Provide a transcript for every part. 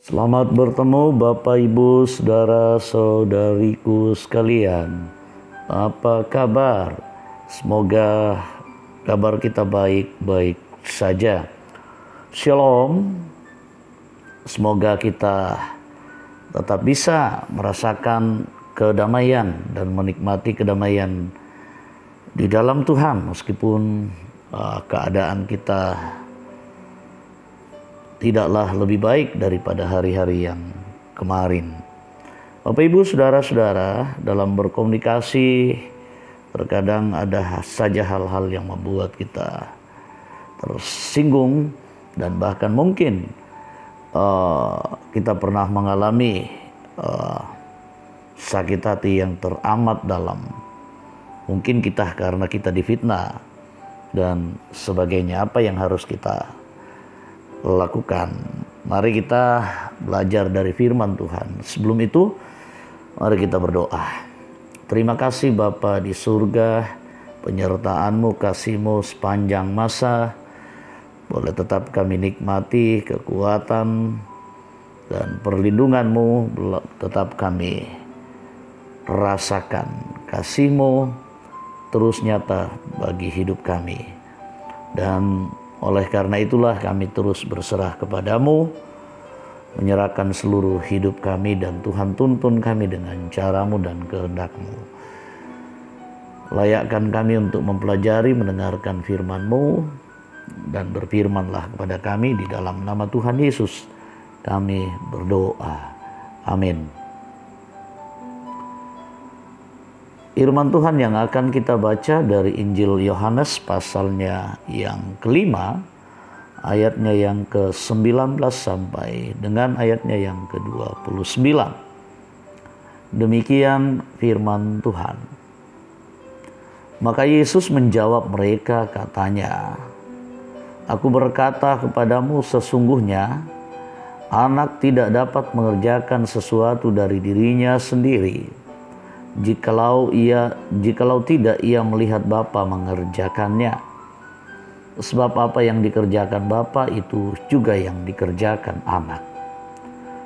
Selamat bertemu Bapak Ibu Saudara-saudariku sekalian. Apa kabar? Semoga kabar kita baik-baik saja. Shalom. Semoga kita tetap bisa merasakan kedamaian dan menikmati kedamaian di dalam Tuhan meskipun keadaan kita tidaklah lebih baik daripada hari-hari yang kemarin. Bapak Ibu Saudara-saudara, dalam berkomunikasi terkadang ada saja hal-hal yang membuat kita tersinggung dan bahkan mungkin kita pernah mengalami sakit hati yang teramat dalam. Mungkin kita karena kita difitnah dan sebagainya. Apa yang harus kita lakukan? Mari kita belajar dari firman Tuhan. Sebelum itu, mari kita berdoa. Terima kasih Bapa di surga, penyertaan-Mu, kasih-Mu sepanjang masa. Boleh tetap kami nikmati kekuatan dan perlindungan-Mu, tetap kami rasakan kasih-Mu terus nyata bagi hidup kami. Dan oleh karena itulah kami terus berserah kepadamu, menyerahkan seluruh hidup kami, dan Tuhan tuntun kami dengan caramu dan kehendak-Mu. Layakkan kami untuk mempelajari, mendengarkan firman-Mu, dan berfirmanlah kepada kami di dalam nama Tuhan Yesus. Kami berdoa. Amin. Firman Tuhan yang akan kita baca dari Injil Yohanes pasalnya yang kelima, ayatnya yang ke-19 sampai dengan ayatnya yang ke-29. Demikian firman Tuhan. Maka Yesus menjawab mereka, katanya, "Aku berkata kepadamu, sesungguhnya anak tidak dapat mengerjakan sesuatu dari dirinya sendiri, jikalau tidak ia melihat Bapa mengerjakannya. Sebab apa yang dikerjakan Bapa itu juga yang dikerjakan anak.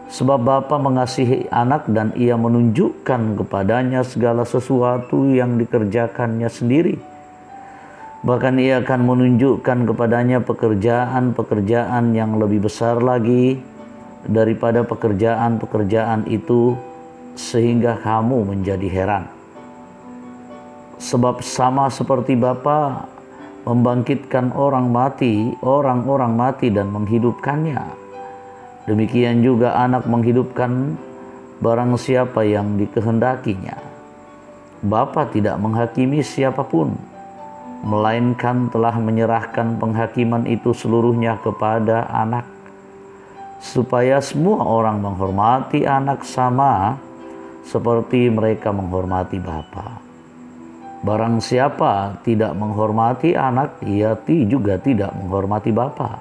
Sebab Bapa mengasihi anak dan ia menunjukkan kepadanya segala sesuatu yang dikerjakannya sendiri. Bahkan ia akan menunjukkan kepadanya pekerjaan-pekerjaan yang lebih besar lagi daripada pekerjaan-pekerjaan itu, sehingga kamu menjadi heran. Sebab sama seperti Bapa membangkitkan orang-orang mati dan menghidupkannya, demikian juga anak menghidupkan barang siapa yang dikehendakinya. Bapa tidak menghakimi siapapun, melainkan telah menyerahkan penghakiman itu seluruhnya kepada anak, supaya semua orang menghormati anak sama seperti mereka menghormati Bapa. Barang siapa tidak menghormati anak, ia juga tidak menghormati Bapa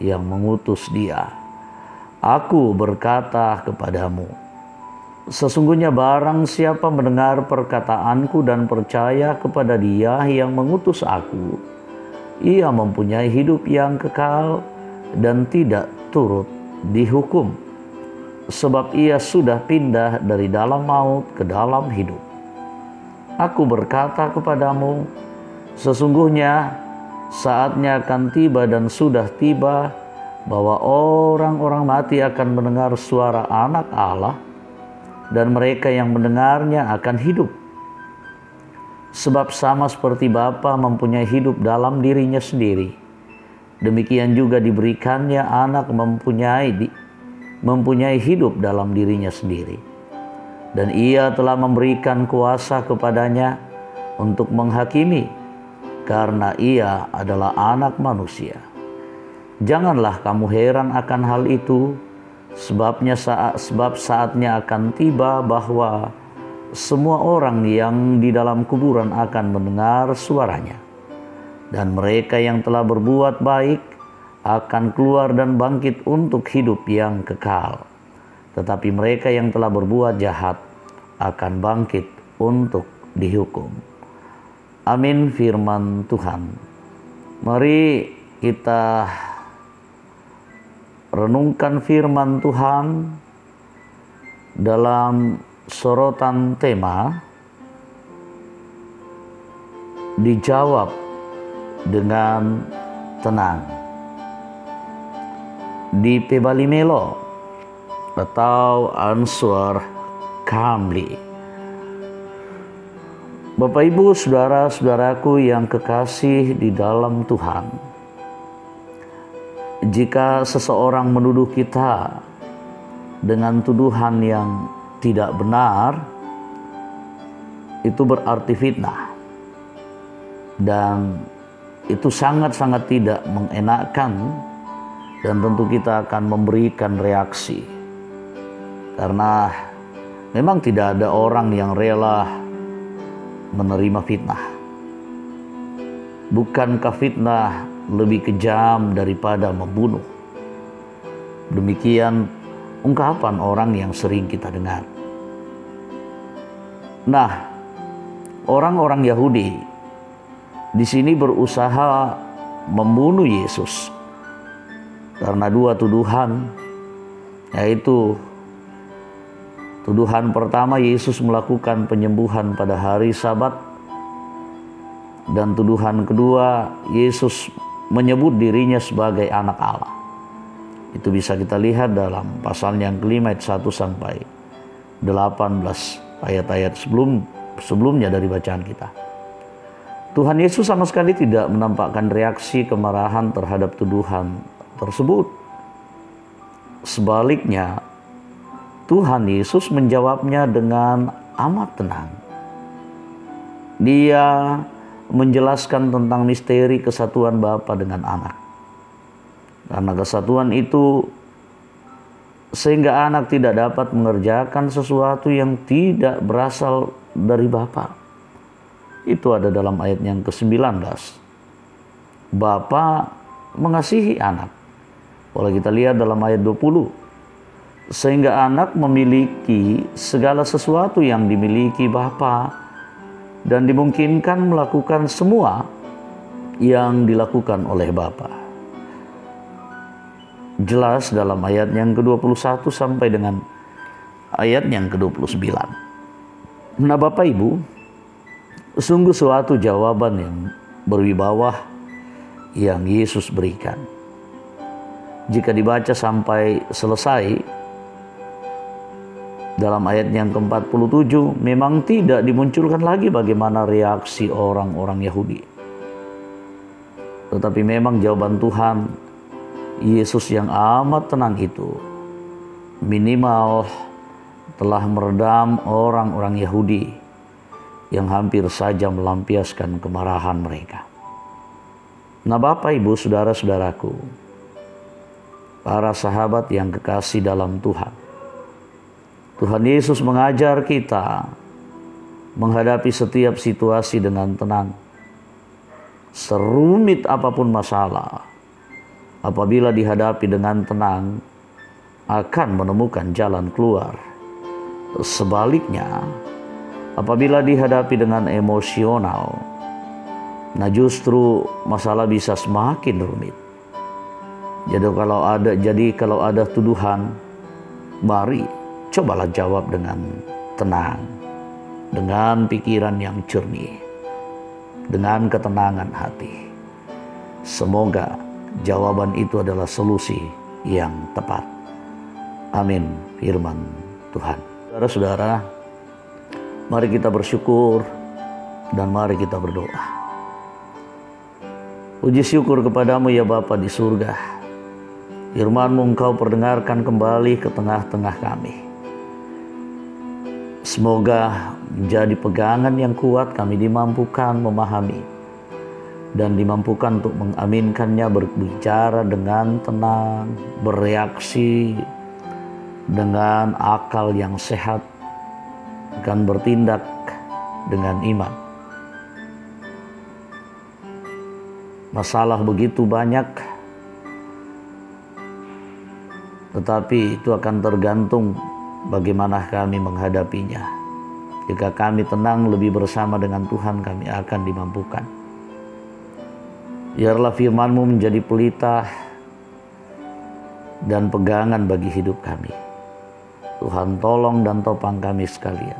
yang mengutus dia. Aku berkata kepadamu, sesungguhnya barang siapa mendengar perkataanku dan percaya kepada Dia yang mengutus aku, ia mempunyai hidup yang kekal dan tidak turut dihukum, sebab ia sudah pindah dari dalam maut ke dalam hidup. Aku berkata kepadamu, sesungguhnya saatnya akan tiba dan sudah tiba bahwa orang-orang mati akan mendengar suara Anak Allah, dan mereka yang mendengarnya akan hidup. Sebab sama seperti Bapa mempunyai hidup dalam dirinya sendiri, demikian juga diberikannya anak mempunyai hidup dalam dirinya sendiri. Dan ia telah memberikan kuasa kepadanya untuk menghakimi, karena ia adalah anak manusia. Janganlah kamu heran akan hal itu, sebab saatnya akan tiba bahwa semua orang yang di dalam kuburan akan mendengar suaranya. Dan mereka yang telah berbuat baik akan keluar dan bangkit untuk hidup yang kekal. Tetapi mereka yang telah berbuat jahat akan bangkit untuk dihukum." Amin firman Tuhan. Mari kita renungkan firman Tuhan dalam sorotan tema dijawab dengan tenang. Di Pebalimelo atau answer calmly. Bapak Ibu, saudara-saudaraku yang kekasih di dalam Tuhan, jika seseorang menuduh kita dengan tuduhan yang tidak benar, itu berarti fitnah. Dan itu sangat-sangat tidak mengenakan, dan tentu kita akan memberikan reaksi. Karena memang tidak ada orang yang rela menerima fitnah. Bukankah fitnah lebih kejam daripada membunuh? Demikian ungkapan orang yang sering kita dengar. Nah, orang-orang Yahudi di sini berusaha membunuh Yesus karena dua tuduhan, yaitu tuduhan pertama, Yesus melakukan penyembuhan pada hari Sabat, dan tuduhan kedua, Yesus menyebut dirinya sebagai anak Allah. Itu bisa kita lihat dalam pasal yang kelima ayat 1 sampai 18, ayat-ayat sebelumnya dari bacaan kita. Tuhan Yesus sama sekali tidak menampakkan reaksi kemarahan terhadap tuduhan tersebut. Sebaliknya, Tuhan Yesus menjawabnya dengan amat tenang. Dia menjelaskan tentang misteri kesatuan Bapa dengan Anak. Karena kesatuan itu sehingga Anak tidak dapat mengerjakan sesuatu yang tidak berasal dari Bapa. Itu ada dalam ayat yang ke-19. Bapa mengasihi Anak. Kalau kita lihat dalam ayat 20. Sehingga Anak memiliki segala sesuatu yang dimiliki Bapa dan dimungkinkan melakukan semua yang dilakukan oleh Bapa. Jelas dalam ayat yang ke-21 sampai dengan ayat yang ke-29. Nah, Bapak Ibu, sungguh suatu jawaban yang berwibawa yang Yesus berikan. Jika dibaca sampai selesai, dalam ayat yang ke-47 memang tidak dimunculkan lagi bagaimana reaksi orang-orang Yahudi. Tetapi memang jawaban Tuhan Yesus yang amat tenang itu minimal telah meredam orang-orang Yahudi yang hampir saja melampiaskan kemarahan mereka. Nah, Bapak, Ibu, saudara-saudaraku, para sahabat yang kekasih dalam Tuhan, Tuhan Yesus mengajar kita menghadapi setiap situasi dengan tenang. Serumit apapun masalah, apabila dihadapi dengan tenang, akan menemukan jalan keluar. Sebaliknya, apabila dihadapi dengan emosional, nah justru masalah bisa semakin rumit. Jadi kalau ada tuduhan, mari cobalah jawab dengan tenang, dengan pikiran yang jernih, dengan ketenangan hati. Semoga jawaban itu adalah solusi yang tepat. Amin. Firman Tuhan. Saudara-saudara, mari kita bersyukur dan mari kita berdoa. Puji syukur kepadamu ya Bapa di surga. Firman-Mu Engkau perdengarkan kembali ke tengah-tengah kami. Semoga menjadi pegangan yang kuat, kami dimampukan memahami dan dimampukan untuk mengaminkannya, berbicara dengan tenang, bereaksi dengan akal yang sehat, dan bertindak dengan iman. Masalah begitu banyak, tetapi itu akan tergantung bagaimana kami menghadapinya. Jika kami tenang lebih bersama dengan Tuhan, kami akan dimampukan. Biarlah firman-Mu menjadi pelita dan pegangan bagi hidup kami. Tuhan tolong dan topang kami sekalian.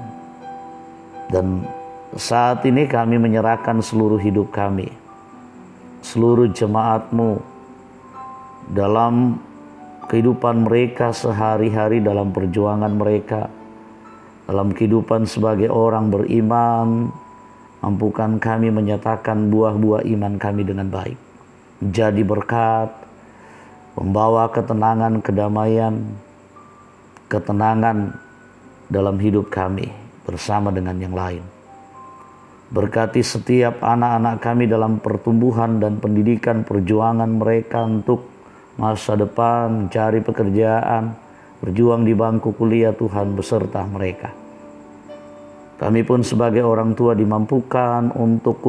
Dan saat ini kami menyerahkan seluruh hidup kami, seluruh jemaat-Mu dalam kehidupan mereka sehari-hari, dalam perjuangan mereka, dalam kehidupan sebagai orang beriman. Mampukan kami menyatakan buah-buah iman kami dengan baik. Jadi berkat, membawa ketenangan, kedamaian, ketenangan dalam hidup kami bersama dengan yang lain. Berkati setiap anak-anak kami dalam pertumbuhan dan pendidikan, perjuangan mereka untuk masa depan, mencari pekerjaan, berjuang di bangku kuliah. Tuhan beserta mereka. Kami pun sebagai orang tua dimampukan untuk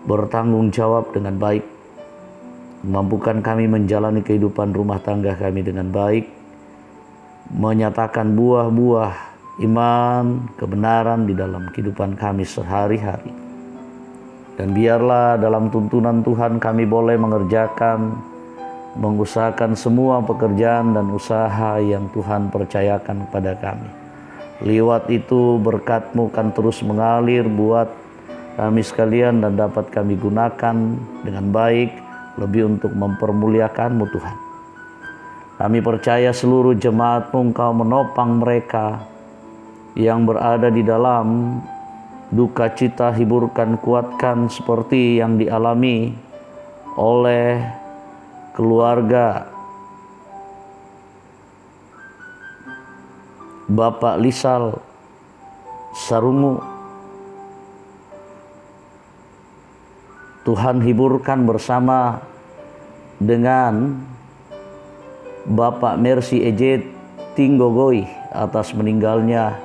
bertanggung jawab dengan baik. Memampukan kami menjalani kehidupan rumah tangga kami dengan baik. Menyatakan buah-buah iman, kebenaran di dalam kehidupan kami sehari-hari. Dan biarlah dalam tuntunan Tuhan kami boleh mengusahakan semua pekerjaan dan usaha yang Tuhan percayakan kepada kami. Lewat itu berkat-Mu kan terus mengalir buat kami sekalian dan dapat kami gunakan dengan baik, lebih untuk mempermuliakan-Mu Tuhan. Kami percaya seluruh jemaat-Mu Engkau menopang mereka yang berada di dalam duka cita, hiburkan, kuatkan seperti yang dialami oleh keluarga Bapak Lisal Sarungu. Tuhan hiburkan bersama dengan Bapak Mercy Ejet Tinggogoi atas meninggalnya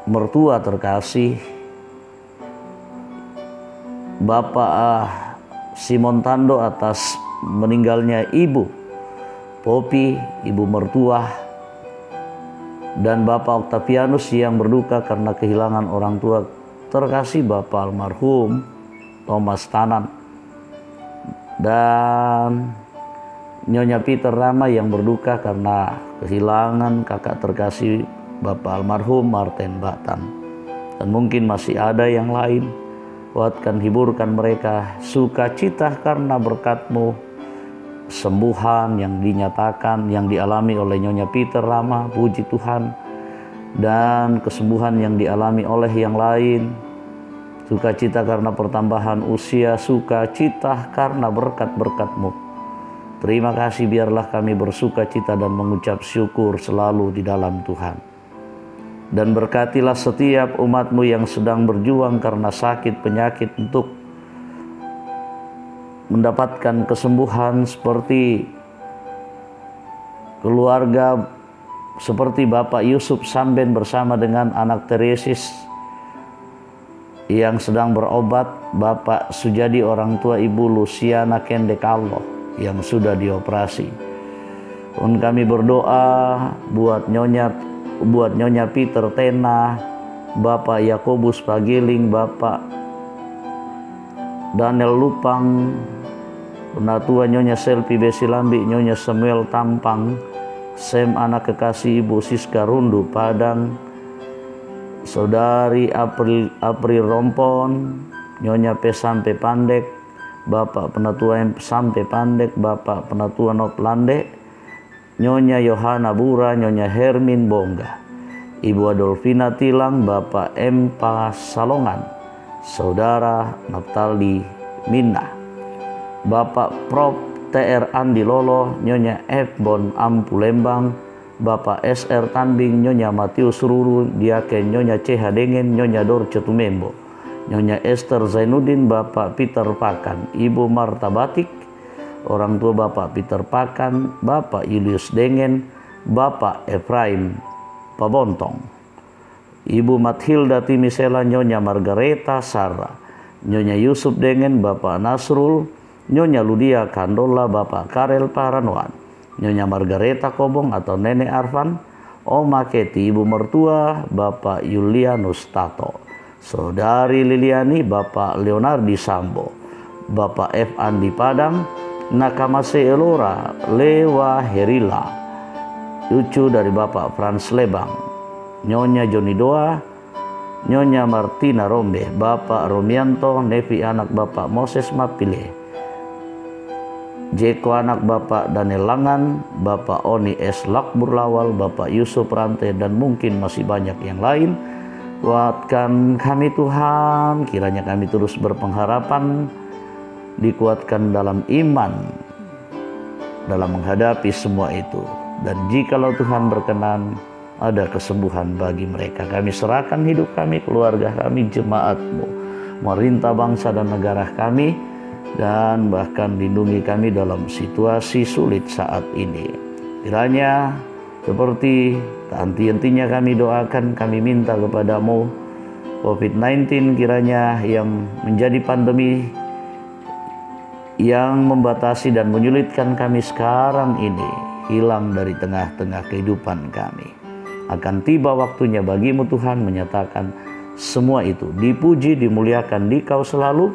mertua terkasih Bapak Simon Tando atas meninggalnya Ibu Popi, ibu mertua, dan Bapak Octavianus yang berduka karena kehilangan orang tua terkasih Bapak almarhum Thomas Tanan, dan Nyonya Peter Rama yang berduka karena kehilangan kakak terkasih Bapak almarhum Martin Batan. Dan mungkin masih ada yang lain. Kuatkan, hiburkan mereka, sukacita karena berkat-Mu, kesembuhan yang dinyatakan, yang dialami oleh Nyonya Peter Rama, puji Tuhan, dan kesembuhan yang dialami oleh yang lain. Sukacita karena pertambahan usia, sukacita karena berkat-berkat-Mu. Terima kasih, biarlah kami bersukacita dan mengucap syukur selalu di dalam Tuhan. Dan berkatilah setiap umat-Mu yang sedang berjuang karena sakit penyakit untuk mendapatkan kesembuhan, seperti keluarga seperti Bapak Yusuf Samben bersama dengan anak Teresis yang sedang berobat, Bapak Sujadi orang tua Ibu Luciana Kendekallo yang sudah dioperasi. Pun kami berdoa buat Nyonya Peter Tena, Bapak Yakobus Pagiling, Bapak Daniel Lupang, Penatua Nyonya Selvi Besilambi, Nyonya Samuel Tampang, Sem anak kekasih Ibu Siska Rundu Padang, Saudari April Rompon, Nyonya P. Sampe Pandek, Bapak Penatua M. Sampe Pandek, Bapak Penatua Nop Lande, Nyonya Yohana Bura, Nyonya Hermin Bongga, Ibu Adolfina Tilang, Bapak M. Salongan, Saudara Naftali Minna, Bapak Prof. TR Andi Lolo, Nyonya F. Bon Ampu Lembang, Bapak SR Tambing, Nyonya Matius Ruru, Diaken Nyonya CH Dengen, Nyonya Dorce Tumembo, Nyonya Esther Zainuddin, Bapak Peter Pakan, Ibu Marta Batik, orang tua Bapak Peter Pakan, Bapak Julius Dengen, Bapak Efraim Pabontong, Ibu Mathilda Timisela, Nyonya Margareta Sarah, Nyonya Yusuf Dengen, Bapak Nasrul, Nyonya Ludia Kandola, Bapak Karel Paranoan, Nyonya Margareta Kobong atau Nenek Arfan, Oma Keti, Ibu Mertua, Bapak Yulianus Tato, Saudari Liliani, Bapak Leonardi Sambo, Bapak F. Andi Padang, Nakamase Elora Lewa Herila, cucu dari Bapak Frans Lebang. Nyonya Joni Doa, Nyonya Martina Rombe, Bapak Romianto, Nevi anak Bapak Moses Mapile, Jeko anak Bapak Daniel Langan, Bapak Oni S. Lakbur Lawal, Bapak Yusuf Rante, dan mungkin masih banyak yang lain. Kuatkan kami Tuhan, kiranya kami terus berpengharapan, dikuatkan dalam iman dalam menghadapi semua itu. Dan jikalau Tuhan berkenan ada kesembuhan bagi mereka, kami serahkan hidup kami, keluarga kami, jemaat-Mu, merintah bangsa dan negara kami, dan bahkan lindungi kami dalam situasi sulit saat ini. Kiranya seperti tak henti-hentinya kami doakan, kami minta kepadamu, COVID-19 kiranya yang menjadi pandemi yang membatasi dan menyulitkan kami sekarang ini hilang dari tengah-tengah kehidupan kami. Akan tiba waktunya bagimu Tuhan menyatakan semua itu. Dipuji, dimuliakan di Kau selalu.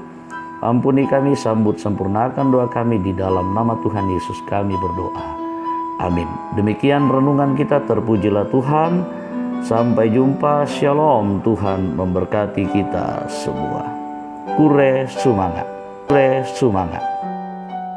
Ampuni kami, sambut sempurnakan doa kami, di dalam nama Tuhan Yesus kami berdoa. Amin. Demikian renungan kita, terpujilah Tuhan. Sampai jumpa, shalom. Tuhan memberkati kita semua. Kure sumangat. Kure sumangat.